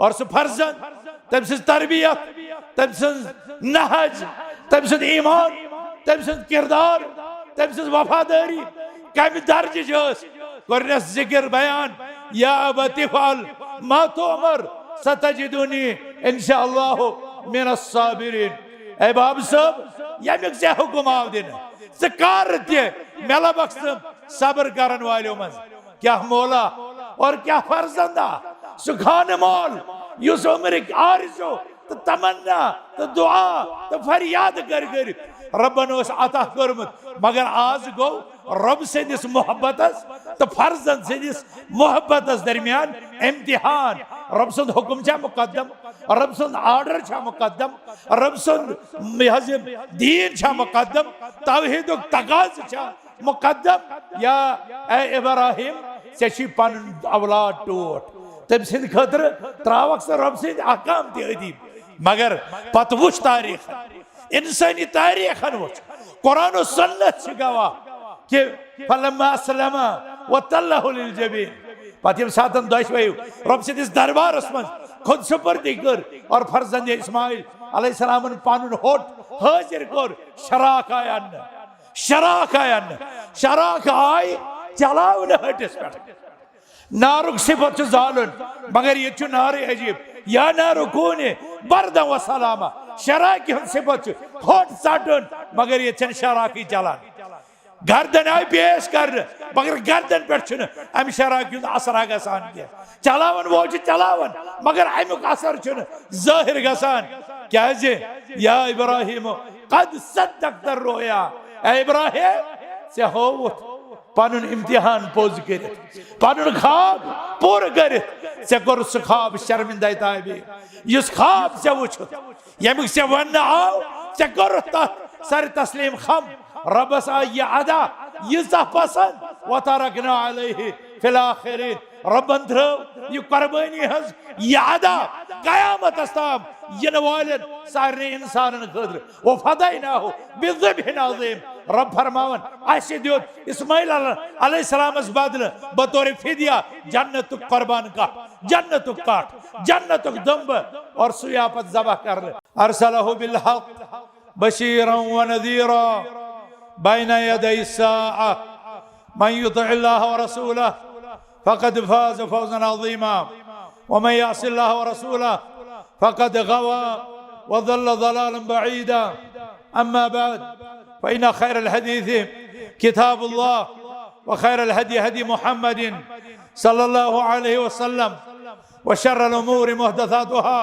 और सह फर्जंद तम सज तरबियत तम सज नहज तम सज ईमान तम सज किरदार तम सज वफादारी कम दर्ज गोरनस जिक्र बयान या अबति फअल मा तुअमर सतजिदुनी इंशाअल्लाह मिनस साबिरीन। ए बाब साहब यमिक से हुकुम आव दिन कर मेला बख्शम सब्र करन वालों मज क्या मौला और क्या फर्जंदा सुखान मौल युस उम्र आरज़ू तो तमन्ना तो दुआ तो फरियाद कर रबन अता कर्मुत मगर आज गो रब सदिस मोहब्बतस तो फर्जंद सदिस मोहब्बतस दरमियान इम्तिहान। रब सुंद हुकुम छा मुकद्दम रब सुंद आर्डर छा मुकद्दम रब सुंद दीन छा मुकद्दम तौहीद तकाज़ छा मुकद्दम। या ए इब्राहिम से पन औलाद टोट तम सद खतर त्रावक सा रब सद अहकाम ते अदीब मगर पत वुच तारीख इंसानी तारीख वुच कुरान और सुन्नत गवाह कि फलम्मा अस्लमा वतल्लहु लिलजबीन पत यम सातन दशवयु रब सदिस दरबारस मज खुद सुपर्दी कर और फर्जंद इस्माइल अलैहिस्सलाम पनुन होट हाजिर कर शराक आय अन्न शराक आय चलावन हटिस पे नारुक सिफत जालन मगर ये नार अजीब या नारु कूने बरदा व सलामा शराकी हम सिफत होट सटन मगर ये शराकी चलान गर्दन आय पेश कर मगर गर्दन पे अम शराकी असर गसान क्या चलावन वो चलावन मगर अमुक असर जाहिर गसान क्या या इब्राहिम कद सद्दक़त रोया ए इब्राहिम से होवुत पनुन इम्तिहान पोज कर पनुन ख्वाब पूर कर कोर सह ख्वाब शर्मिंदा ताबीर इस ख्वाब से वुचुत यमुक से वन आव से कोर सर तस्लीम खम रबस आय अदा यीजा पसंद वतरकना अलैहि फिल आखिरीन रबन थ्रव यह कुर्बानी हज यह अदा कयामत तम इन वालन सारे इंसान खतर वो फदैनाहु बिज़िब्हिन अज़ीम। रब फरमावन अस दियोत इस्माइल अलैहिस्सलामस बदल बतौर फिदिया जन्नतुक कुर्बान काट जन्नतुक दंब और सुयापत ज़बह कर अरसलहु बिल हक़ बशीरन व नज़ीरा बैन यदै साअ मन युतिअल्लाह व रसूलह फ़क़द फ़ाज़ फ़ौज़न अज़ीमा व मन यअसिल्लाह व रसूलह फ़क़द गवा व ज़ल्ल ज़लालन बईदा। अम्मा बाद फ़इन्न खैरल हदीस किताबुल्लाह व खैरल हदी हदी मुहम्मदिन सल्लल्लाहु अलैहि वसल्लम व शर्रल उमूरि मुहदसातुहा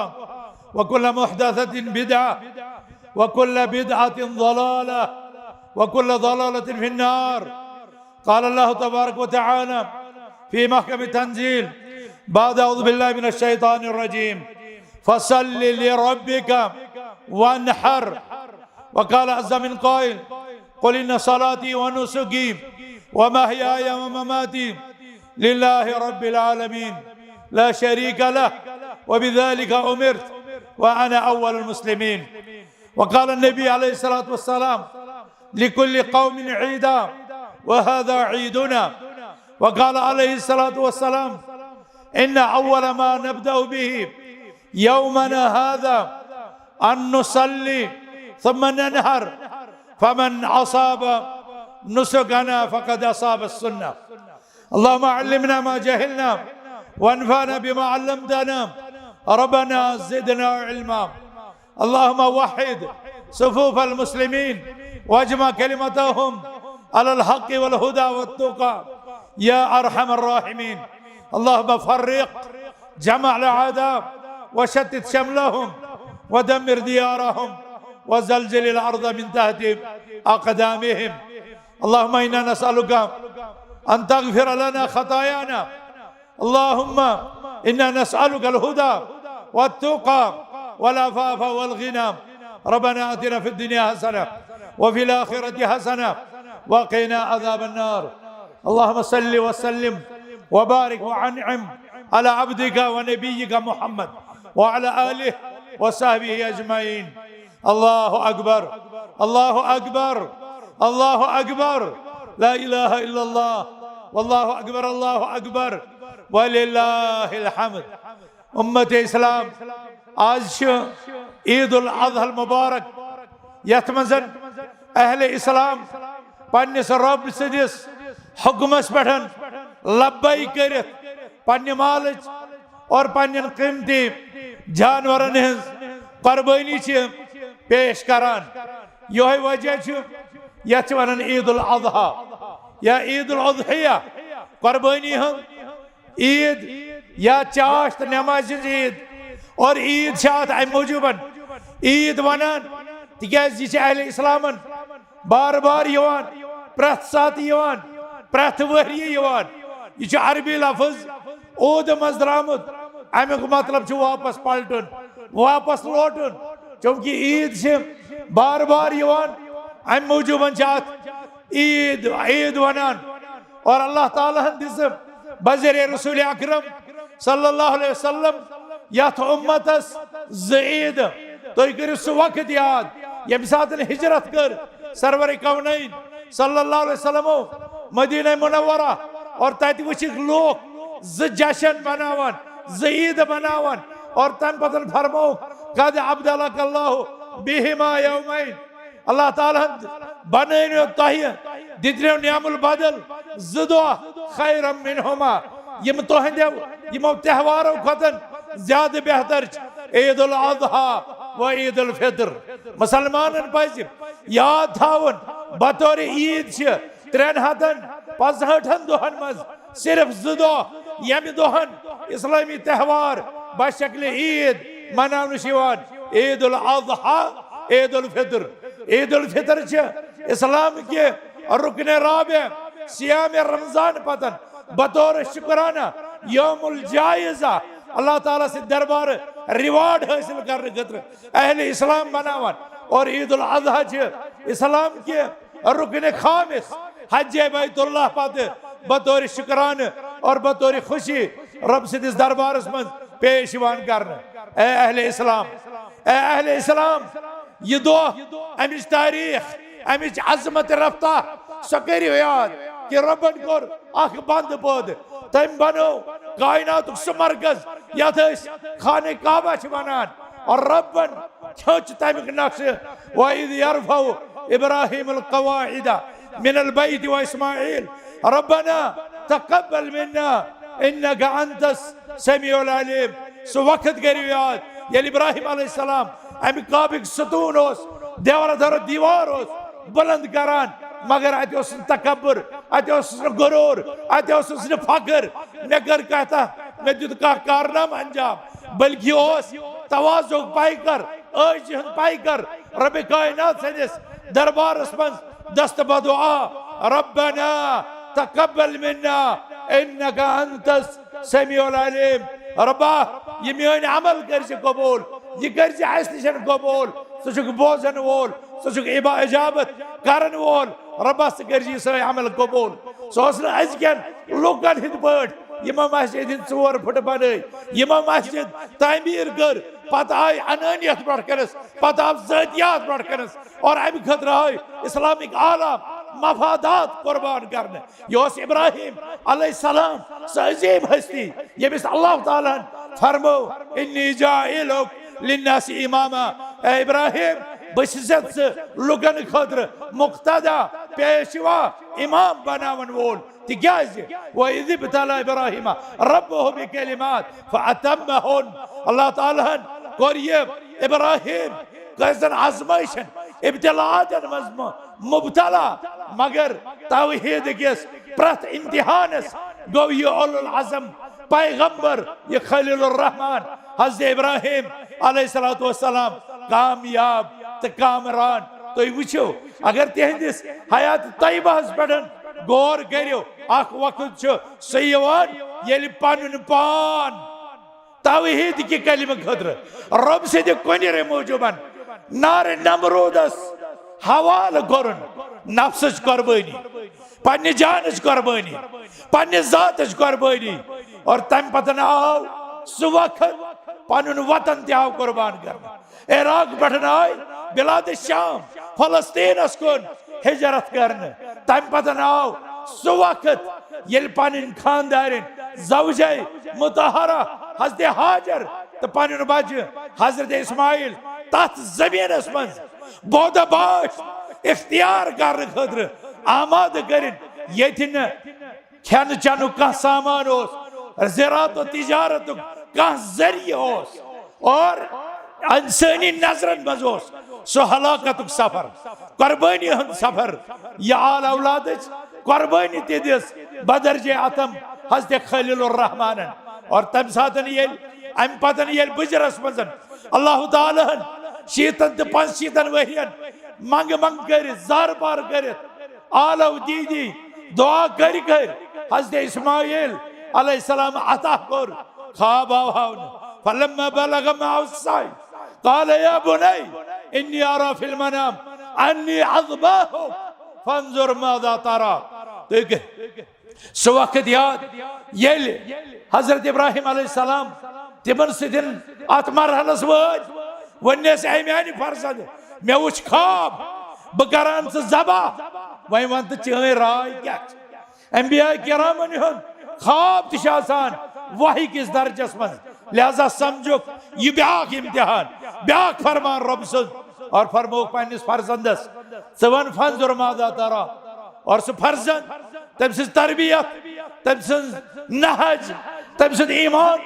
व कुल्लु मुहदसतिन बिदअह व कुल्लु बिदअतिन ज़लालह व कुल्लु ज़लालतिन फिन्नार। क़ाल अल्लाहु तबारक व तआला फ़ी महकम तंज़ील बाद अऊज़ु बिल्लाहि मिनश शैतानिर रजीम फसल्लि लिरब्बिका वन्हर। वक़ाल अज़्ज़ा मिन क़ाइल क़ुल इन्न सलाती व नुसुकी व महयाया व ममाती लिल्लाहि रब्बिल आलमीन ला शरीका लह व बिज़ालिका उमिरतु व अना अव्वलुल मुस्लिमीन। वक़ाल नबी अलैहिस्सलातु वस्सलाम लिकुल्लि क़ौमिन ईदा व हाज़ा ईदुना। वक़ाल अलैहिस्सलातु वस्सलाम इन्न अव्वल मा नब्दअु बिही यौमना हाज़ा अन नुसल्ली सुम्मा ननहर फमन असाब नुसुकना फ़क़द असाब अस्सुन्नह। अल्लाहुम्मा अल्लिमना मा जहलना वन्फ़अना बिमा अल्लमतना रब्बना ज़िदना इल्मा। अल्लाहुम्मा वहिद सुफूफ़ल मुस्लिमीन वजमा कलिमतहुम अलल हक़्क़ि वल हुदा वत्तुक़ा या अरहमर राहिमीन। अल्लाहुम्मा फ़र्रिक़ जमअल अअदा वशत्तित शमलहुम वदम्मिर दियारहुम वज़लज़िल अर्ज़ मिन तहति अक़दामिहिम। अल्लाहुम्मा इन्ना नसअलुका अन तग़फ़िर लना ख़तायाना। अल्लाहुम्मा इन्ना नसअलुकल हुदा वत्तुक़ा वल अफ़ाफ़ वल ग़िना। रब्बना आतिना फ़िद दुनिया हसनह व फ़िल आख़िरति हसनह व क़िना अज़ाबन नार। अल्लाहुम्मा सल्लि व सल्लिम व बारिक व अनइम अला अब्दिका व नबिय्यिका मुहम्मद व अला आलिहि व सहबिहि अजमईन। अल्लाहु अकबर अल्लाहु अकबर अल्लाहु अकबर ला इलाहा इल्लल्लाह वल्लाहु अकबर वलिल्लाहिल हम्द। उम्मत इस्लाम आज ईद उल अज़हा मुबारक यथ मज़ अहले इस्लाम पन्निस रब सदिस हुक्मस पे लब्बई कर पन्ने मालच और पन्न कीमती जानवरन हज कुर्बानी पेश करान। यह वजह यथ वन ईद उल अज़हा या ईद उल अज़हिया कुर्बानी हंद ईद या चाश्त नमाज ईद और ईद अम मूजूबन ईद वनान तिकाज यह अहले इस्लामन बार बार यवान प्रथ सात प्रथ वहरी यह अरबी लफ्ज ऊद मज द्रामुत अमुक मतलब वापस पलटन वापस लोटन चूंकि ईद बार बार यवान अम मूजूबन ईद ईद वनान। और अल्लाह ताला दिस बज़रिए रसूल अकरम सल्लल्लाहु अलैहि वसल्लम यथ उम्मतस ईद तुम करो सह वक्त याद यम सात हिजरत कर सरवर कौनैन सल्लल्लाहु अलैहि वसल्लम मदीना मुनव्वरा और तत वुचिक लोग जशन बनावन ईद बनावन और तम पतन फरमो कद अब्दलकल्लाहु बिहिमा यौमैन अल्लाह ताला बनैनो तह दिद्रो नियामुल बदल ज़दो खैरम मिनहुमा यम तोहंदो यमो त्यौहारों खतन ज्यादा बेहतर ईद उल अज़हा व ईद उल फितर। मुसलमानन पज याद थावन बतौर ईद 365 दोहन मज सिर्फ 2 दो यम दोहन इस्लामी त्यौहार बशक्ल ईद मनावन ईद उल अज़हा ईद उल फितर। ईद उल फितर इस्लाम के रुकन राबे सियाम रमजान पतन बतौर शुक्राना यौमुल जायजा अल्लाह ताला से दरबार रिवार्ड हासिल करने खतर अहले इस्लाम बनावन। और ईद उल अज़हा इस्लाम के रुकन खामिस हज बैतुल्लाह पत बतौर शुक्रान और बतौर खुशी रब सिदिस दरबारस मज पेश कर। अहले इस्लाम यह दो अमिच तारीख अमिच अजमत रफ्ता सो करो याद कि रबन कोर अख बंद पौध तम बनो कायनात मरकज यथ खाने काबा वनान और रबन छोच तमिक नक्श वइद यरफउ इब्राहिम अलक़वाइद मिनल बैत व इस्माईल रब्बना तक़ब्बल मिन्ना इन्नका अंतस समीउल अलीम। सो वक्त करो याद ये इब्राहिम अलैहिस्सलाम अमि काबिक सतून देवर दर दीवार बुलंद करान मगर अत तकबर अत गुरूर अत फकर मे कर कहता मे दुत कारनाम अंजाम बल्कि तवाज़ुक पाइकर आजी हंद पाइकर रब कायनात सदिस दरबारस मज दस्त बदुआ रब्बना तकब्बल मिन्ना इन्नका अंतस समीउल अलीम। रब्बा ये मेन अमल कर कबूल यह कर निशन कबूल सह बोजन वोल सह इजाबत करन वोल रब्बा सह कर सह अमल कबूल सह अजकन लूकन हिंद पे मस्जिद 4 फुट बन मस्जिद तामीर कर पत आय अनानियत ब्रोह करस पत आव ज़ातियात ब्रोह करस और अमि खतर आय इस्लामिक आलम मफादात कुर्बान करने। यह इब्राहिम अलैहिस्सलाम सह अजीम हस्ती यमिस अल्लाह ताला फरमो इन्नी जाइलुक लिन्नास इमामा ए इब्राहिम बसिजत लुगन खतर मुक्तदा पेशवा इमाम बनावन वोल तिकाज व इज़ इब्तला इब्राहिम रब्बुहु बिकलिमात फअतम्महुन अल्लाह ताला कोर ये इब्राहिम कैसन आजमाइशन इब्तिलातन मुब्तला मगर तौहीद किस प्रथ इम्तिहानस गो ये उलुल अज़म पैगंबर ये खलीलुर रहमान हज़रत इब्राहिम अलैहिस्सलातु वस्सलाम कामयाब तो कामरान। तो वो अगर तिहंदिस हयात तय्यबहस पे गौर करो अख वक्त सह ये पन पान तौहीद कि कलिम खतर रब से कुनर मूजूबन नार नमरूदस हवाल कोरन नफ्स कुर्बानी पन्ने जानच कुर्बानी पन्ने जातच कुर्बानी और तम पतन आव सह वक्त पन वतन तव कुर्बान कर इराक पे आय बिलाद शाम फलस्तीनस कुन हिजरत करने तम पतन आव सह वक्त ये पन खानदारिन जवजय मुतहरा हजरत हाजर तो पन बच्चे हजरत इस्माइल तथ जमीनस मज बोदबाश इख्तियार कर खतर आमाद कर खन चन कह सामान ज़राअत तिजारत कह जरिए और इंसानी नजरन मज सो हलाकत सफर कुर्बानी हंद सफर यह आल औलाद कुर्बानी दिस बदरजे अतम हजरत खलीलुर रहमान और तम सात अम पतन ये बुजरस मज अल्लाह ताला शीतन तो 5 वरियन मंग मंग कर जार बार कर आलव दीदी दुआ कर हजरत इस्माइल अलैहिस्सलाम अता कर ख्वाब आवन फलम्मा बलग माउसाई قال يا بني إني أرى في المنام أني أذبحك فانظر ماذا ترى سو وقت याद येल हजरत इब्राहिम अलैहिस्सलाम तिमन सदन अत मरहलस वनस अमानी फरसद मे वुच ख्वाब बह करान जबा वह वन तो चेन राय क्या अंबिया किरामन ख्वाब तशान वही किस दर्जस मज लिहाजा समझो यह ब्याक इम्तिहान ब्याक फरमान रब सुन और फरमो पन्निस फरजंदस वन फंजुर मादा तरा और सह फरजंद तम सज तरबियत तम सज नहज तम सज ईमान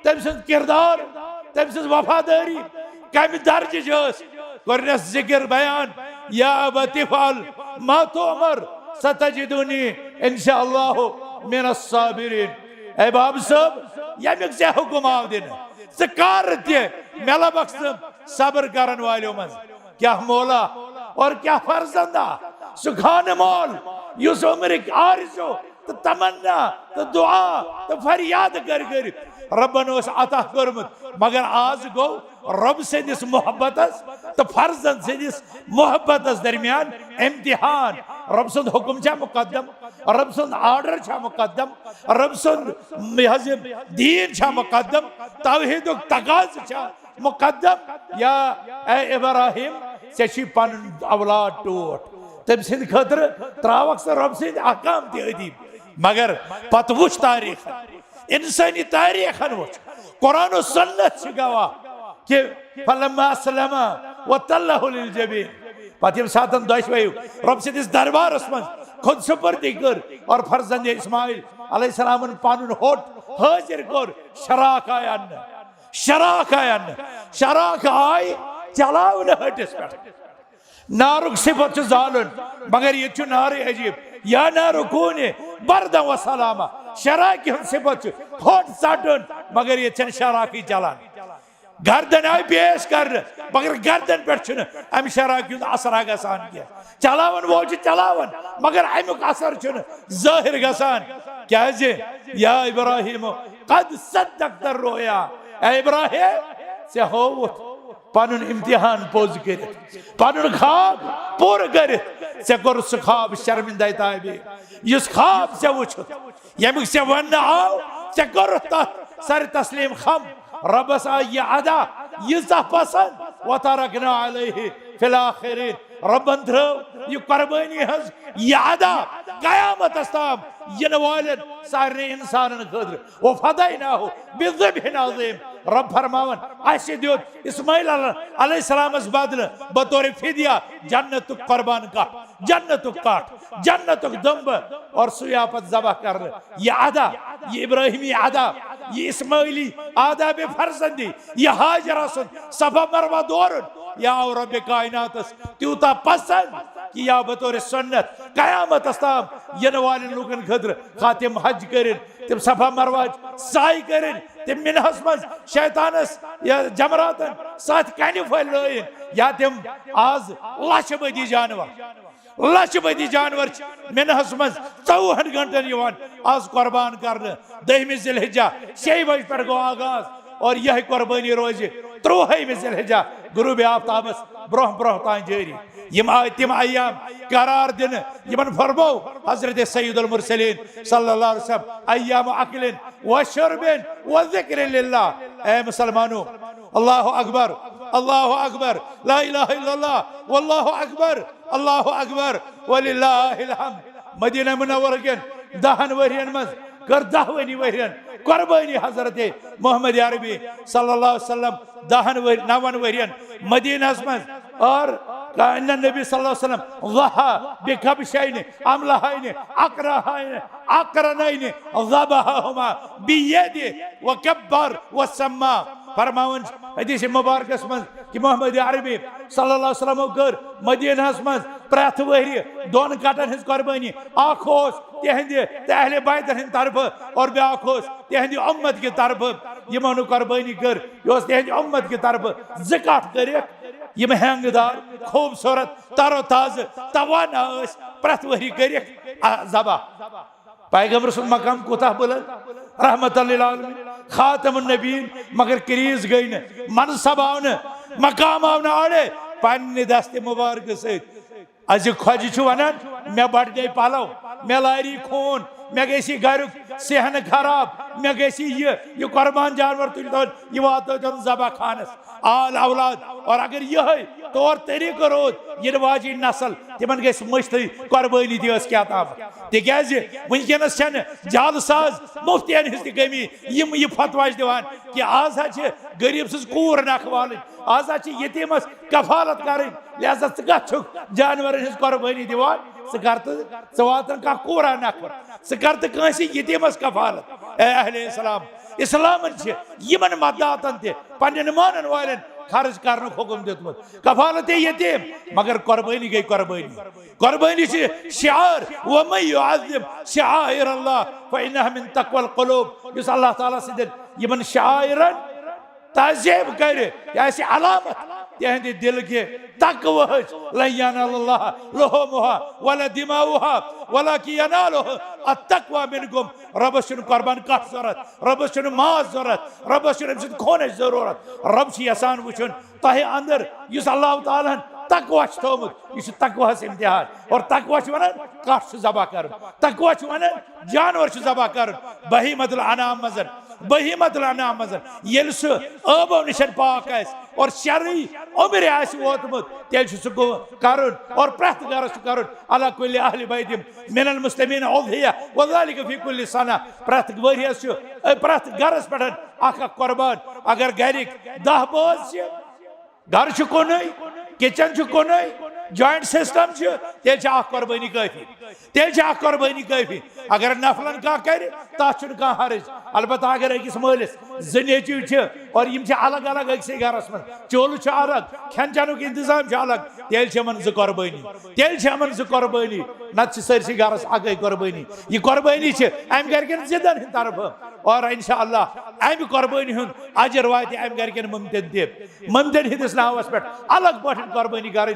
तम सज किरदार तम सज वफादारी कम दर्ज गोरनस जिक्र बयान या अबतिफल मा तुमर सतजिदुनी इंशाअल्लाह मिनस साबिरीन ए बाब सब यमिक से हुकुम आव दिन कार मेला बख्श सब्र करन वालों मज क्या मौला और क्या फरजंदा सुखान मोल युस उम्र आरज़ू तो तमन्ना तो दुआ तो फरियाद कर रबन अता कर्मुत मगर आज गो रब सदिस मोहब्बत तो फर्जन सदिस मोहब्बत दरमियान इम्तिहान रब सुंद हुक्म छा मुकद्दम रब सुंद आर्डर छा मुकद्दम रब सुंद दीन छा मुकद्दम तौहीद तकाज़ छा मुकद्दम या ए इब्राहिम से पन औलाद टोट तम सद खतर त्रावक सा रब सद अहकाम अदीब मगर पत वुच तारीख इंसानी तारीखन वुच कुरान और सुन्नत गवाह कि फलम्मा अस्लमा वतल्लहु लिलजबीन पत यम सातन दशवयु रब सदिस दरबारस मज खुद सुपर्दी कर और फरजंद इस्माइल अलैहिस्सलाम पनुन होट हाजिर कर शराक आय अन्न शराक आय चलावन हटिस पे नारुक सिफत जालन मगर ये नार अजीब या नारु कूने बरदा व सलामा शराकी हम सिफत होट साटन मगर ये शराकी चलान गर्दन आय पेश कर मगर गर्दन पे अम शराकी असर गसान क्या चलावन वो चलावन मगर अमुक असर जाहिर गसान क्या या इब्राहिम कद सद्दक़त रोया ए इब्राहिम से होवुत पनुन इम्तिहान पोज कर पनुन ख्वाब पूर कर कोर सह ख्वाब शर्मिंदा ताबे इस ख्वाब से वुचुत यमुक से वन आव से कोर सर तस्लीम खम रबस आय अदा यीजा पसंद वतरकना अलैहि फिल आखिरीन रबन थ्रो यह कुर्बानी हज यह अदा कयामत तम इन वालन सारे इंसान खतर वो फदैनाहु बिज़िब्हिन अज़ीम रब फरमावन अस दियोत इस्माइल अलैहिस्सलामस बदल बतौर फिदिया जन्नतुक कुर्बान काट जन्नतुक दम्ब और सुयापत ज़बह कर यह अदा ये इब्राहिमी अदा ये इस्माइली आदा बे फरजंदी यह हाजरा सुन सफा मरवा दौर या रब कायनातस त्यूता पसंद कि या बतौर सुन्नत कयामत तम इन वालन लुकन खतर खातिम हज कर तम सफा मरवा साई कर तम मिनहस मज शैतानस या जमरातन साथ कन फल लयन या तम आज लछ बदी जानवर मिनहस मज 24 घंटन आज कुर्बान कर 10 ज़िलहिज्जा 6 बज पर गो आगाज और यह कुर्बानी रोज 13 ज़िलहिज्जा गुरूब आफ्ताबस ब्रोह ब्रोह तान जारी यम आय तिम अय्याम करार दिन यमन फरमो हजरत सय्यदुल मुरसलीन सल्लल्लाहु अलैहि वसल्लम अय्याम अक्लिन व शुर्बिन व ज़िक्रिन लिल्लाह ए मुसलमानों अल्लाहु अकबर ला इलाहा इल्लल्लाह वल्लाहु अकबर वलिल्लाहिल हम्द मदीना मुनव्वरा कन 10 वरियन मज कर 10 वरियन कुर्बानी हजरत मोहम्मद अरबी सल्लल्लाहु अलैहि वसल्लम 9 वरियन मदीना मज और नबी सल्लल्लाहु अलैहि वसल्लम वहा बिकबशैन अमलहैन अकरहैन अकरनैन ज़बहहुमा बियदि व कब्बर व सम्मा फरमावन हदीस मुबारकस मज कि मोहम्मद अरबी सल्लल्लाहु अलैहि वसल्लम कर मदीना मज प्रथ वहरी 2 कटन हिज कुर्बानी अख तिहंद अहले बैतन हिंद तरफ और ब्याख तिहंद उम्मत की तरफ यमो कुर्बानी कर यह तिहंद उम्मत की तरफ 2 कट कर यम हैंगदार खूबसूरत तरो ताज तवाना प्रथ वहरी कर ज़बह पैगंबर सुन मकाम कोता बुलंद रहमतुल लिल आलमीन खातमुन नबीन मगर क्रीज गई न मनसब आव न मकाम आव न आड़े पन्ने दस्ते मुबारक सहित अज खोज वनान मे बड़ गई पलव मे लारी खून मे गई गरुक सेहन खराब मे गई यह कुर्बान जानवर तुल यह वातो ज़बह खानस आल औलाद और अगर यह तौर तरीक रोद यह वाजी नस्ल तिमन गई मश्ती कुर्बानी दी क्या ताम तिज वनकस जालसाज मुफ्तियन हज कमी यह फतवा दिवान कि आज गरीब सज कूर नख वाल आज यतीमस कफालत कर लिहाजा कह जानवर हज कुर्बानी दिवान सह वातन कह कूरा नख सह कर यतीमस कफालत अहले इस्लाम इस्लामन यमन मदातन तन मानन वाल खर्च कर हुक्म दितमुत कफालत यतीम मगर कुर्बानी गई कुर्बानी शिआर वमन युअज़्ज़िम शआइर अल्लाह फइन्नहा मिन तक़वल क़ुलूब युस अल्लाह ताला सिदन यमन शआइरन ताज़ीब कर यासी अलामत तिहंद दिल के तक़वा लन यनालल्लाह लुहुमुहा वला दिमाउहा वलाकिन यनालुहु अत्तक़वा मिनकुम रब्बस कुर्बान कट जरूरत रब्बस माज जरूरत रब्बस खून जरूरत रब यसान वुचन तह अंदर युस अल्लाह ताला तक़वा थोमुत यह तक़वा इम्तिहान और तक़वा वन कट ज़बह कर तक़वा वन जानवर ज़बह कर बहीमतुल अनाम मजन ये आबो निश पाक और शरई उम्र वोतमुत तेल कर और प्रथ गरस कर अला कुल्लि अहलि बैतिम मिनल मुस्लिमीन उज़हिया व ज़ालिका फी कुल्लि सना प्रथ वरियस प्रथ गरस पे अख कुर्बान अगर गरिक 10 बोझ घर कुन किचन कुन जॉइंट सिस्टम तेल कुर्बानी काफी अगर नफलन कह कर तथ कह हर्ज अलबत् अगर अकिस मालिस 2 नेचू और यम अलग अलग अक्स गरस मन चूल अलग खेन चेनुक इंतजाम अलग तेल 2 कुर्बानी नत सरसी गरस अक कुर्बानी यह कुर्बानी अम गर्कन जिदन हिंद तरफ और इंशाअल्लाह अम कुर्बानी हुंद अजर वात अम गर्कन ममतन हिंदस नावस पे अलग पे कुर्बानी कर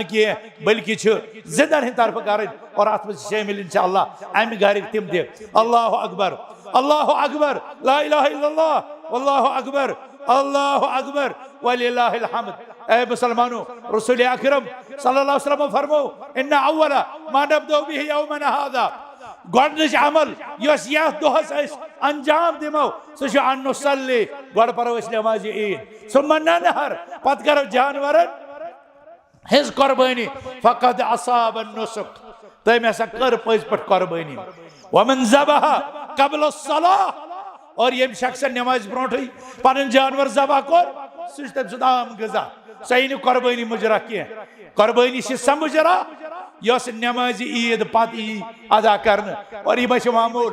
कह बल्कि जिदन हिंद तरफ कर और अत शामिल इंशाअल्लाह अम घर तिम अल्लाहु अकबर ला इलाहा इल्लल्लाह अल्लाहु अकबर वलिल्लाहिल हम्द। ऐ मुसलमानों, रसूल अकरम सल्लल्लाहु अलैहि वसल्लम फरमो इन्ना अव्वला मा नब्दउ बिहि यौमना हादा गोडनिश अमल यस यह दोहस अंजाम दिमो सो अन नुसल्ली गोड परो नमाज ईद सुम्मा ननहर पत करो जानवरन हिज कुर्बानी फकद असाब नुसुक तम हसा कर पज पट कुर्बानी वमन ज़बह क़ब्ल सलाह और यम शख्स नमाज ब्रोठे पन जानवर ज़बह कर सम आम गजा सही कुर्बानी मुजरा कह कुर्बानी स मुजरा यस नमाज ईद पत अदा कर और यह मामूल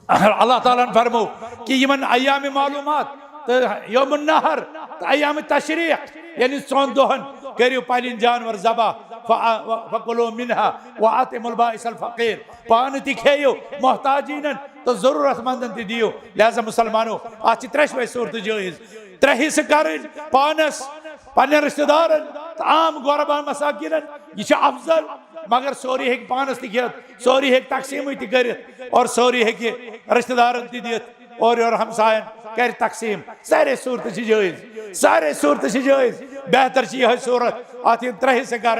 अल्लाह ताला फरमो कि यमन अयाम मालूमात तो यौम नहर तो अयाम तशरीक यानी 4 दोहन करियो पन जानवर ज़बह फकुलू मिनहा व आतिमुल बाइसल फकीर पान ति खेयो मोहताजीन तो जरूरतमंदन ति दियो। लिहाजा मुसलमानों आज 3 सूरत जायज 3 हिस्से कर पानस पन्न रिश्तेदारन आम गुरबान मसाकिन यह अफजल मगर सोरी हेक पानस ति सोरी हेक तकसीम ति कर और सोरी हेक रिश्तेदारन ति दित और हमसायन कर तकसीम सारे सूरत जायज बेहतर यह सूरत अत 3 हिस्से कर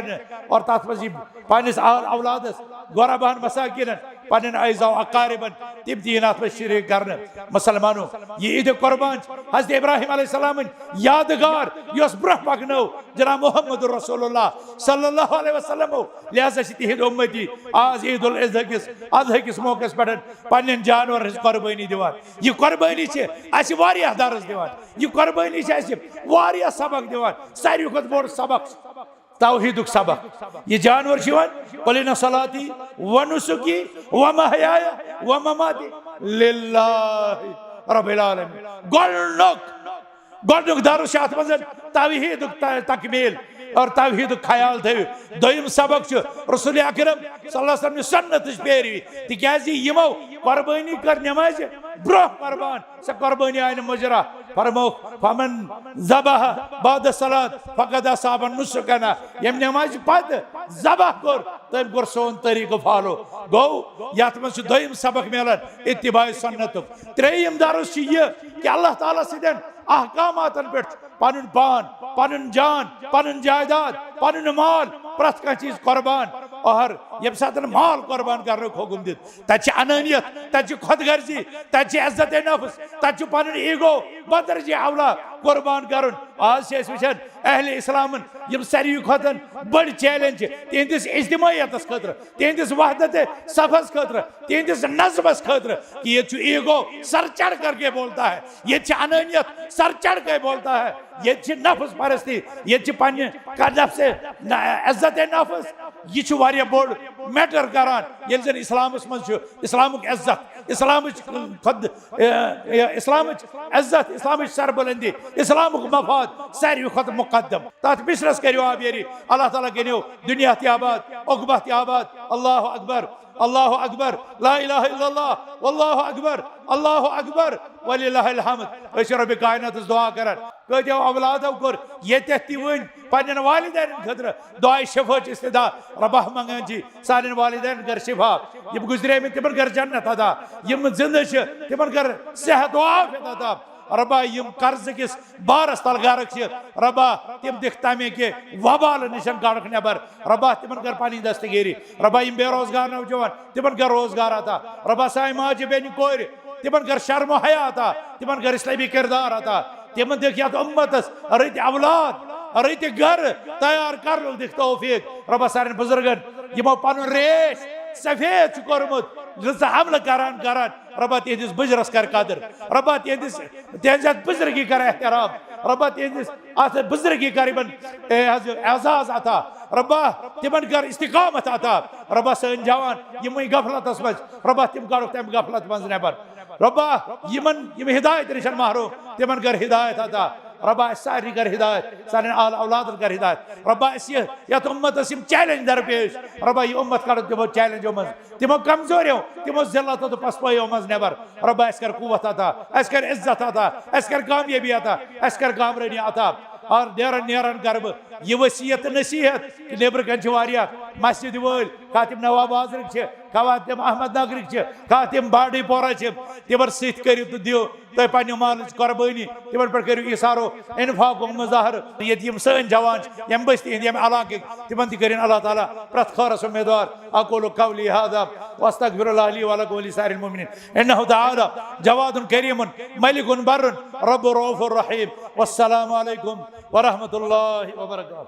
और तथ मज पन्नस औलादस गुरबान मसाकिन पन्न अज़ा अकारिबन तिम दीन अत शरीक करने मुसलमानों ये ईद कुर्बान हज़रत इब्राहिम अलैहिस्सलाम यादगार यस ब्रह पकनो जनाब मोहम्मद रसूलुल्लाह सल्लल्लाहु अलैहि वसल्लम लिहाजा तिहद उम्मती आज ईद उल अज़हा किस मौके पे पन्न जानवर हज कुर्बानी दिवान यह कुर्बानी अस वारियाह दर्स दिवान यह कुर्बानी वारियाह सबक दिवान सारी खुद बोड़ सबक तौहीदुक सबक ये जानवर कुल इन्ना सलाती व नुसुकी व महयाय व ममाती लिल्लाहि रब्बिल आलमीन गोडनुक दर्स अत मज तौहीदुक तकमील और तौहीद ख्याल थो दोम सबक रसूल अकरम सल्लल्लाहु अलैहि वसल्लम सुन्नत पैरवी तिकाजी यमो कुर्बानी कर नमाज ब्रोह कुर्बान स कुर्बानी आय मुजरा फरमो फमन ज़बह बाद सलात फकद असाब नुसुकना यम नमाज पद ज़बह कर तम कर सोन तरीक़ फॉलो गो यत मज दोम सबक मिलान इत्तिबाए सुन्नतुक त्रेयम दर्स यह कि अल्लाह ताला सिदन अहकामातन पे पन पान पन जान पन जायदाद पन माल प्रत कह चीज कुर्बान और ये सात माल कुर्बान कर हुकुम दित तत अनानियत तत खुद गर्जी तत इज्जत नफ्स तत पन ईगो बदरजी अवला कुर्बान कर आज वुचान अहले इस्लामन यम सारी खुद बड़ चैलेंज तिहंदिस इज्तिमायतस खतर तिहंदिस वहदत सफस खतर तिहंदिस नज़मस खतर कि ये ईगो सर चढ़ करके बोलता है ये अनानियत सर चढ़ के बोलता है ये नफ्स परस्ती ये पन्ने नफ्स इज्जत नफ्स यह वारिया बोड़ मैटर करान ये जन इस्लामस मज इस्लामुक इज्जत इस्लाम खुद इस्लाम इज्जत इस्लाम सरबुलंदी इस्लामुक मफाद सारी खुद मुकद्दम तथ मिसरस करो आबेरी अल्लाह ताला करो दुनिया आबाद उकबत आबाद अल्लाह अकबर ला इलाहा इल्लल्लाह वल्लाहु अकबर अल्लाह अकबर वलिल्लाहिल हम्द अस रब कायनात दुआ कर कतो औलादो कर ये वन पन्न वालिदैन खतर दुआ शिफा इस्तदा रबा मंगान जी सान वालिदैन कर शिफा यम गुजरे में तिमन कर जन्नत अदा यम जिंदा तिमन कर सेहत आफियत अदा रबा यम कर्ज किस बारस तल गारक रबा तिम दिख तमे के वबाल निशन गाड़क नबर रबा तिमन कर पानी दस्तगीरी रबा यम बेरोजगार नौजवान तिमन कर रोजगार आता रबा साई माज बेन कोर तिमन कर शर्म हया आता तिमन कर इस्लामी किरदार आता तिमन दिख या उम्मतस रत औलाद रत घर तैयार कर दिख तौफीक रबा सारे बुजुर्गन यमो पन रेश सफेद कोरमुत हमल करान करान रबा तिहदिस बुजरस कर कदर रबा तिहदिस बुजुर्गी कर एहतराम रबा तिहदिस अत बुजुर्गी कर एजाज अता रबा तिमन कर इस्तिकामत अता रबा सन जवान यम गफलतस मज रबा तिम कर तम गफलत मज नबर रबा यम हिदायत निशन महरूम तिमन कर हिदायत अता रबा सारी कर हिदायत सारे आल औलाद कर हिदायत रबा यत उम्मत चैलेंज दरपेश रबा यह उम्मत कर तमो चैलेंजो मज तमो कमजोरियों तमो जिल्लत तो पसपयो मज नबर रबा अस कर कुव्वत अता अस कर इज्जत अता अस कर कामयाबी अता अस कर कामरानी अता और नेरन नेरन कर यह वसीयत नसीहत कि नेबर कन मस्जिद वल कह तिम नवाब आजरक कह तिम अहमद नगरक कह तिम बाडी पोरा तिमन सत करो तो दियो तुम पन्न माल कुर्बानी तिमन पे करो इसारो इन्फाक मुजाहर ये सन जवान यम बस्ती हंद इलाक तिमन तन अल्लाह ताला प्रत खैरस उम्मीदवार अक़ूलु क़ौली हाज़ा वअस्तग़फिरुल्लाह ली व लकुम व लिसाइरिल मुमिनीन इन्नहु तआला जवादुन करीमुन मलिकुन बर्रुन रब्बुर रऊफुर रहीम वस्सलामु अलैकुम व रहमतुल्लाहि व बरकातुहू।